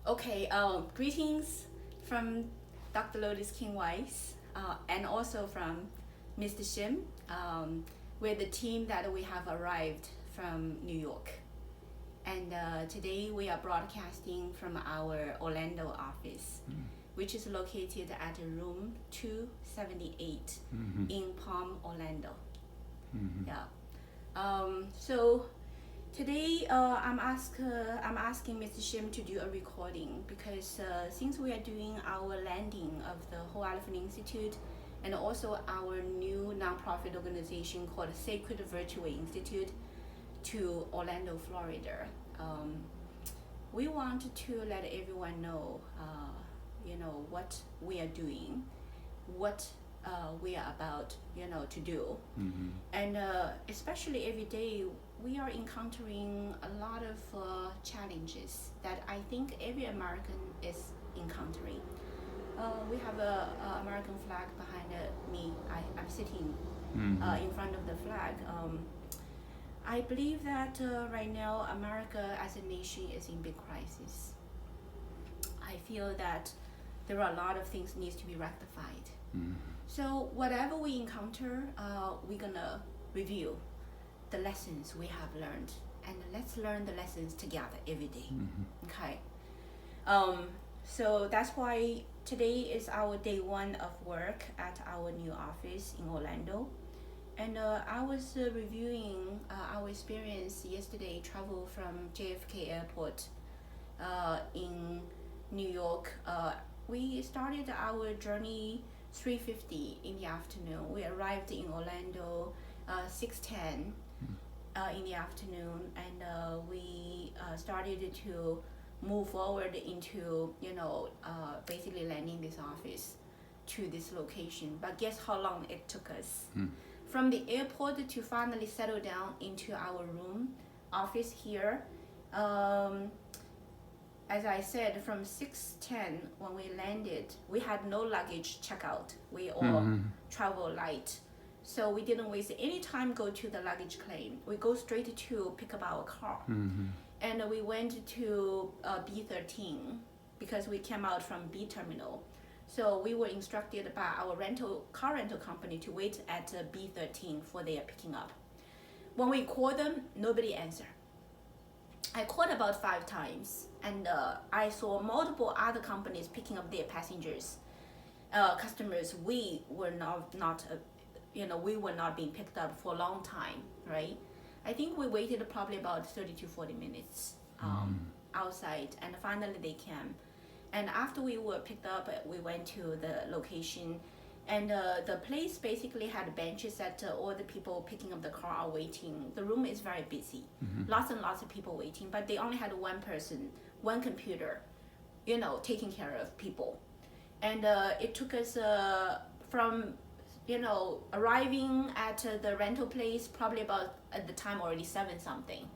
Okay, greetings from Dr. Lotus King Weiss and also from Mr. Shim. We're the team that we have arrived from New York. And today we are broadcasting from our Orlando office, which is located at room 278 in Palm, Orlando. Yeah. So today I'm asking Mr. Shim to do a recording because since we are doing our landing of the Whole Elephant Institute and also our new nonprofit organization called Sacred Virtual Institute to Orlando, Florida, we want to let everyone know, what we are doing, what we are about, to do. And especially every day, we are encountering a lot of challenges that I think every American is encountering. We have a American flag behind me. I'm sitting in front of the flag. I believe that right now America as a nation is in big crisis. I feel that there are a lot of things needs to be rectified. So whatever we encounter, we're gonna review the lessons we have learned, and let's learn the lessons together every day. Okay. So that's why today is our day one of work at our new office in Orlando. And I was reviewing our experience yesterday, travel from JFK Airport in New York. We started our journey 3:50 in the afternoon. We arrived in Orlando 6:10 in the afternoon, and we started to move forward into, basically landing this office to this location. But guess how long it took us? From the airport to finally settle down into our room, office here. As I said, from 6:10 when we landed, we had no luggage checkout. We all travel light. So we didn't waste any time go to the luggage claim. We go straight to pick up our car. And we went to B13 because we came out from B terminal. So we were instructed by our car rental company to wait at B13 for their picking up. When we called them, nobody answered. I called about 5 times, and I saw multiple other companies picking up their passengers, customers. We were not we were not being picked up for a long time, right? I think we waited probably about 30 to 40 minutes outside, and finally they came. And after we were picked up, we went to the location, and the place basically had benches that all the people picking up the car are waiting. The room is very busy, lots and lots of people waiting, but they only had one person, one computer, taking care of people. And it took us from, arriving at the rental place, probably about at the time already 7 something.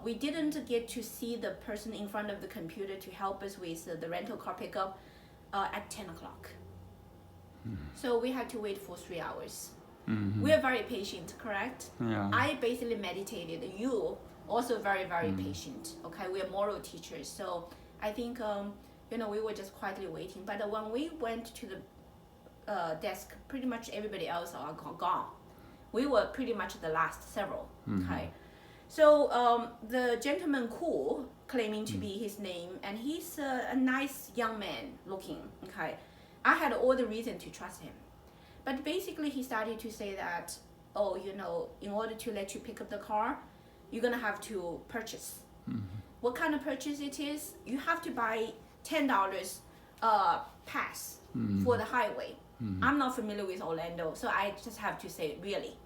We didn't get to see the person in front of the computer to help us with the rental car pickup at 10 o'clock. So we had to wait for 3 hours. We are very patient, correct? Yeah. I basically meditated. You also very, very patient. Okay, we are moral teachers. So I think, we were just quietly waiting. But when we went to the desk, pretty much everybody else are gone. We were pretty much the last several, okay? So the gentleman Cool, claiming to be his name, and he's a nice young man looking, okay? I had all the reason to trust him. But basically he started to say that, in order to let you pick up the car, you're gonna have to purchase. What kind of purchase it is? You have to buy $10 pass for the highway. I'm not familiar with Orlando, so I just have to say, really,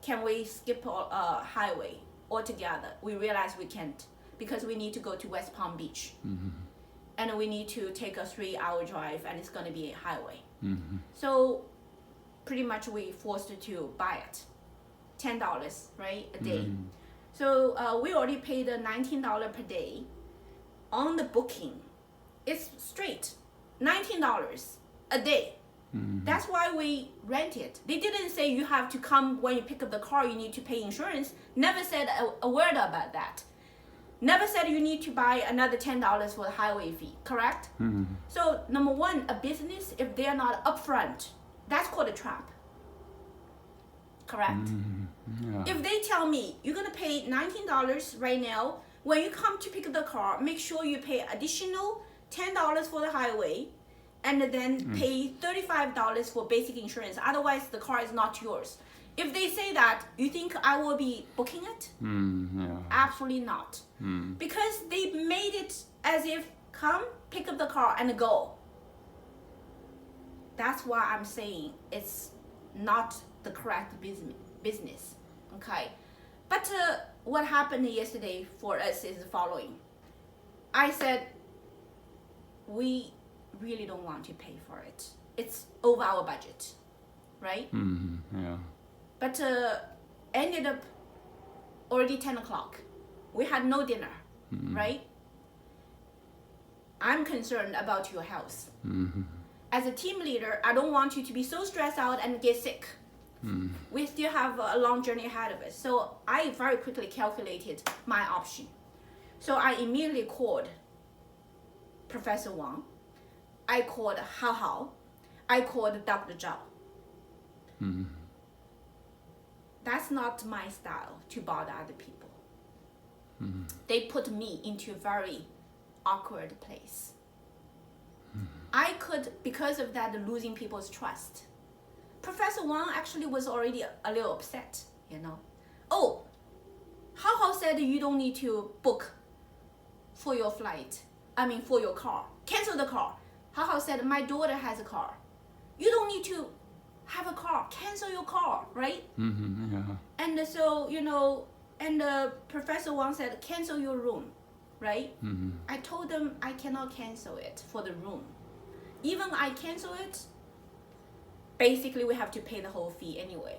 can we skip highway altogether? We realize we can't because we need to go to West Palm Beach. And we need to take a 3-hour drive, and it's going to be a highway. So pretty much we forced to buy it. $10, right, a day. So we already paid $19 per day on the booking. It's straight $19 a day. That's why we rent it. They didn't say you have to come when you pick up the car, you need to pay insurance. Never said a word about that. Never said you need to buy another $10 for the highway fee, correct? So number one, a business, if they are not upfront, that's called a trap. Correct? Yeah. If they tell me you're gonna pay $19 right now, when you come to pick up the car, make sure you pay additional $10 for the highway, and then pay $35 for basic insurance. Otherwise, the car is not yours. If they say that, you think I will be booking it? Yeah. Absolutely not. Because they made it as if come, pick up the car and go. That's why I'm saying it's not the correct business. Okay? But what happened yesterday for us is the following. I said, we really don't want to pay for it. It's over our budget, right? Yeah. But ended up already 10 o'clock. We had no dinner, right? I'm concerned about your health. As a team leader, I don't want you to be so stressed out and get sick. We still have a long journey ahead of us. So I very quickly calculated my option. So I immediately called Professor Wang. I called Hao Hao. I called Dr. Zhao. That's not my style to bother other people. They put me into a very awkward place. I could, because of that, losing people's trust. Professor Wang actually was already a little upset, you know. Oh, Hao Hao said you don't need to book for your flight. For your car. Cancel the car. Hao Hao said, my daughter has a car. You don't need to have a car. Cancel your car, right? Yeah. And so, and Professor Wang said, cancel your room, right? I told them I cannot cancel it for the room. Even I cancel it, basically we have to pay the whole fee anyway.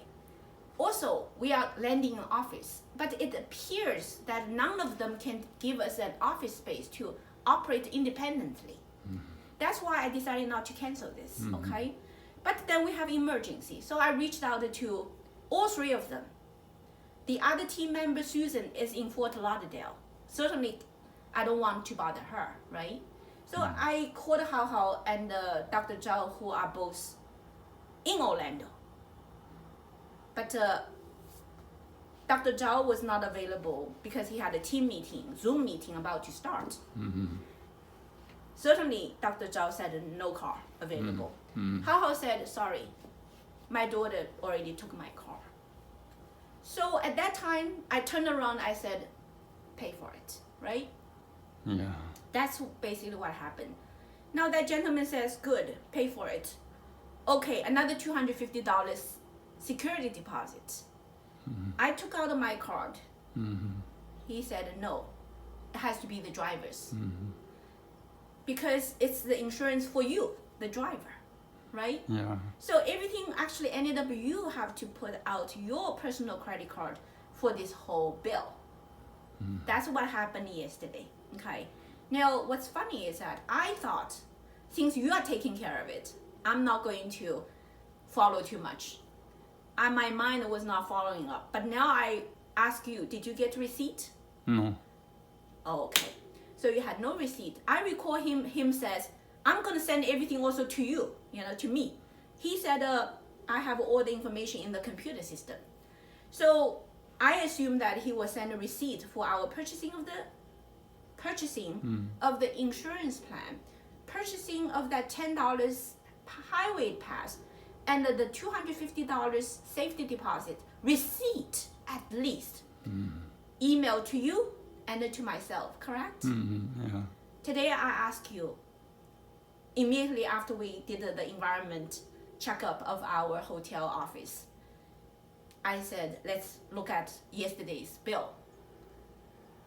Also, we are landing in an office, but it appears that none of them can give us an office space to operate independently. That's why I decided not to cancel this, okay? But then we have emergency. So I reached out to all three of them. The other team member, Susan, is in Fort Lauderdale. Certainly, I don't want to bother her, right? So I called Hao Hao and Dr. Zhao, who are both in Orlando. But Dr. Zhao was not available because he had a team meeting, Zoom meeting about to start. Certainly, Dr. Zhao said no car available. Hao Hao said, sorry, my daughter already took my car. So at that time, I turned around, I said, pay for it, right? Yeah. That's basically what happened. Now that gentleman says, good, pay for it. Okay, another $250 security deposit. I took out my card. He said, no, it has to be the driver's. Because it's the insurance for you, the driver, right? Yeah. So everything actually ended up you have to put out your personal credit card for this whole bill. That's what happened yesterday, okay? Now, what's funny is that I thought, since you are taking care of it, I'm not going to follow too much. My mind was not following up. But now I ask you, did you get receipt? No. Oh, okay. So you had no receipt. I recall him says, I'm going to send everything also to you, to me. He said, I have all the information in the computer system. So I assume that he will send a receipt for our purchasing of the insurance plan, purchasing of that $10 highway pass, and the $250 safety deposit, receipt at least, email to you and to myself, correct? Yeah. Today I ask you, immediately after we did the environment checkup of our hotel office, I said, let's look at yesterday's bill.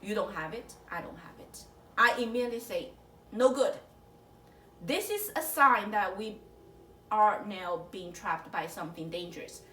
You don't have it, I don't have it. I immediately say, no good. This is a sign that we are now being trapped by something dangerous.